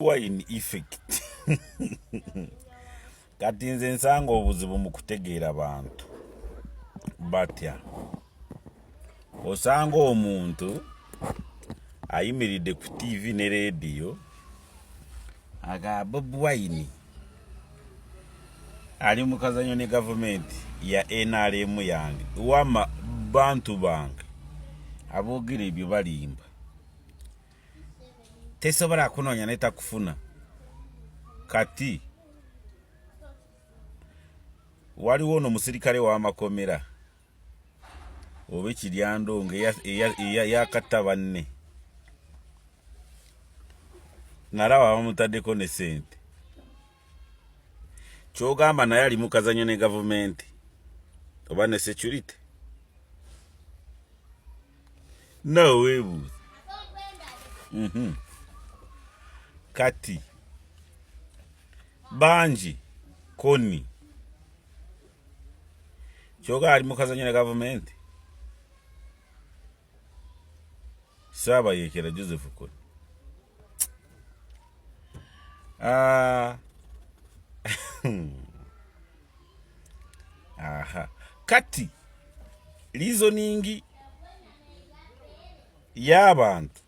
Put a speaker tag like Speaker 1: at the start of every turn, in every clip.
Speaker 1: wine effect. Kati nze nsanga obuzibu mu kutegeera abantu batya. Osanga omuntu ayimiridde ku TV ne radio aga Bobi Wine ali mu kazanyo ne gavumenti ya NRM yange wama bantu bange aboogera ebyo balimba tesobola kunoonya netakufuna kati waliwo ono musirikale w'amakomera oba Kiryandongo eyakatta banne nalaba bamutaddeko ne sente kyogamba naye ali mu kazanyo ne gavumenti oba ne security no weebuuza kati banji koni kyoga ali mu kazanyo ne gavumenti Saabayekera Joseph Kony aha kati reasoning y'abantu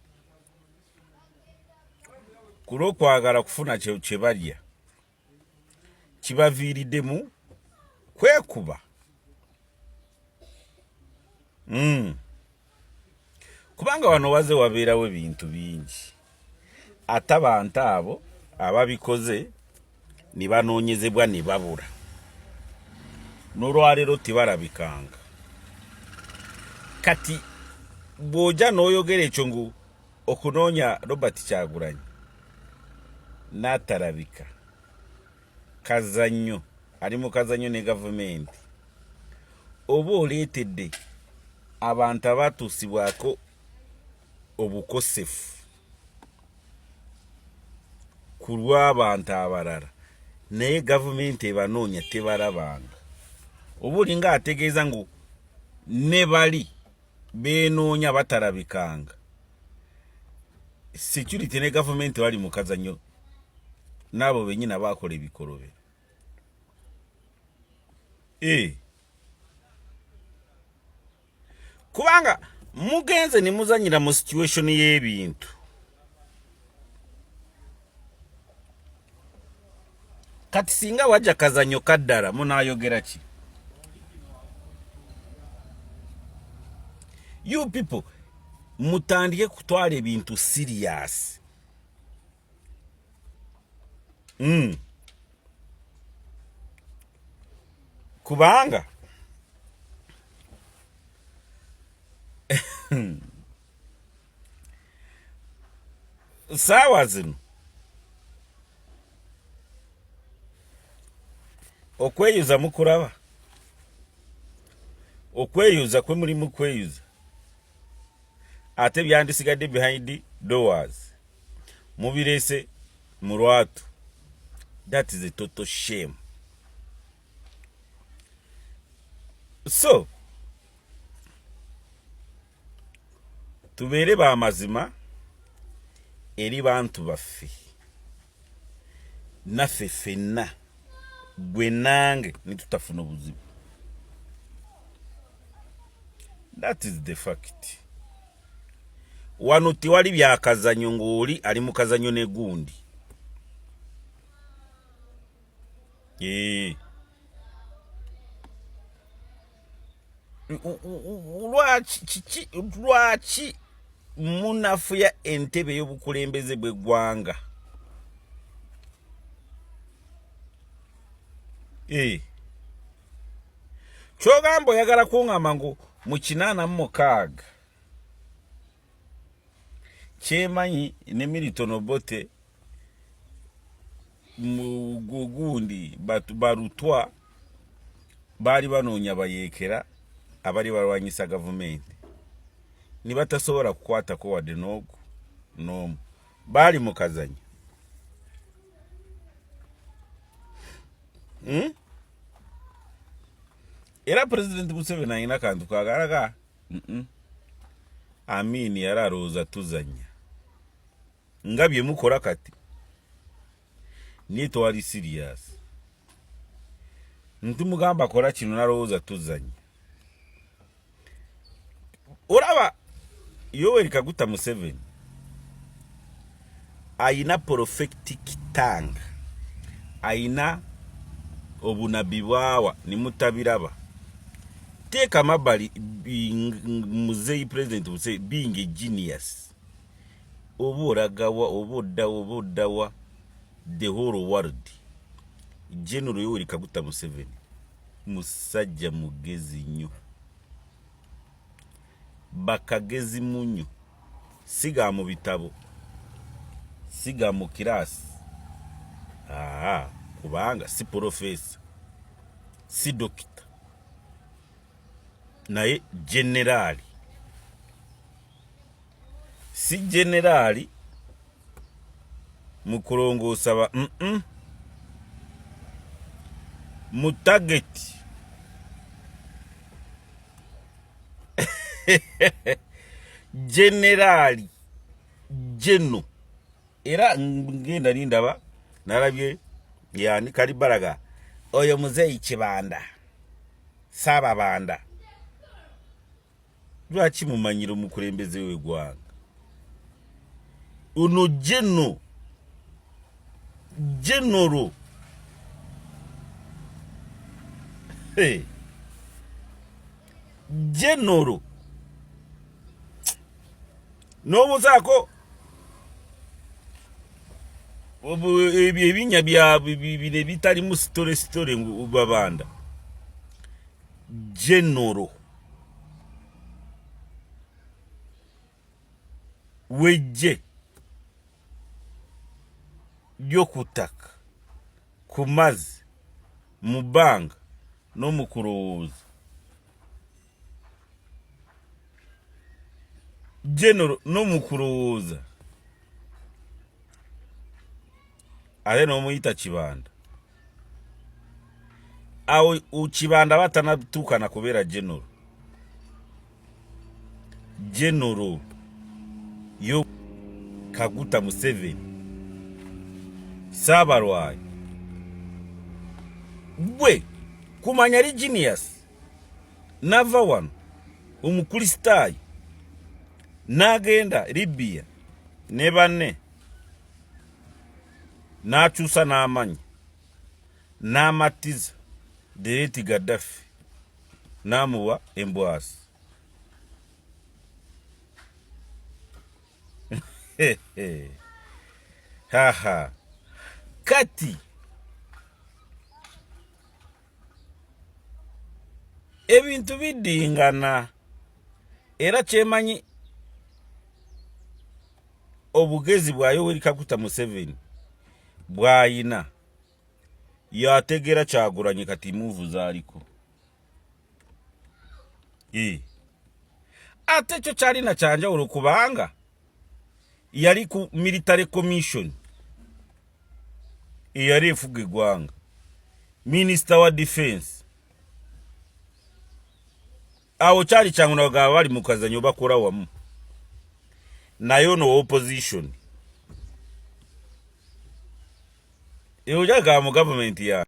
Speaker 1: kulw'okwagala kufuna kye balya kibaviiriddemu kwekuba kubanga wano waze wabeerawo ebintu bingi ate abantu abo ababikoze ne banoonyezebwa ne babula n'olwaleero tebalabikanga kati bw'ojja n'oyogera ekyo ngu okunoonya Robert Kyagulanyi n'atalabika kazannyo ali mu kazannyo ne gavumenti oba oleetedde abantu abatuusibwako obukosefu ku lw'abantu abalala naye gavumenti ebanoonya tebalabanga oba olinga ategeeza ngu ne bali beenoonya batalabikanga security ne gavumenti bali mu kazannyo n'abo bennyina baakola ebikolobero kubanga mugenze ne muzanyira mu situation y'ebintu kati singa wajja kazannyo kaddala munaayogera ki you people mutandike kutwala ebintu serious kubanga saawa zino okweyuza mukulaba okweyuza kwe mulimu kweyuza ate byandisigadde behind doors mubirese mu lwatu. That is a total shame. So tubeere ba mazima eri bantu baffe naffe ffenna gwe nange netutafuna obuzibu. That is the fact. Wano tewali byakazannyo ng'oli ali mu kazannyo ne gundi. Lwaki munafuya entebe y'obukulembeze bw'eggwanga? Kyogamba oyagala kuŋŋamba ngu mu 86 kyemanyi ne Milton Obote mu gundi barutwa baali banoonya bayeekera abali balwanyisa gavumenti ne batasobola kukwatako wadde n'omu baali mu kazannyo. Era President Museveni alina kantu kagalaga Amini yali alowooza tuzannya nga bye mukola kati niye twali serious ntumugamba kola kino nalowooza tuzanye olaba Yoweri Kaguta Museveni ayina prophetic tongue ayina obunabi bwawa nimutabiraba teeka mabbali muzeeyi president Museveni being a genius oba olagawa oba oddawa the whole world General Yoweri Kaguta Museveni musajja mugezi nnyo bakagezi munyo siga mu bitabo siga mu kirasi kubanga si professor si dokita naye generali si generali mukulongoosa ba mu target generali jeno era ngenda nindaba nalabye yani Kalibalaga oyo muzeeyi Kibanda Saba Banda lwaki mumanyiro mukulembeze w'eggwanga uno general general n'obuzaako ebinya bya bitalimu sitole Babanda general wejje ly'okutaka ku mazzi mu bbanga n'omukulowooza general n'omukulowooza ate n'omuyita Kibanda awo Kibanda batanatuuka na kubeera general yo Kaguta Museveni Saabalwayi bwe kumanya li genius nava wano omukristaayo n'agenda Libya ne banne n'akyusa n'amanya n'amatiza Dereti Gaddafi n'amuwa embwasi kati ebintu bidingana era kyemanyi obugezi bwa Yoweri Kaguta Museveni bwayina yategera Kyagulanyi kati move zaaliko ate kyo kyalina kyanjawulo kubanga yali ku military commission eyali efuga eggwanga minister wa defense awo kyali kyangu nabagaba bali mu kazanyo bakola wamu naye ono opposition eyo jaga mu government ya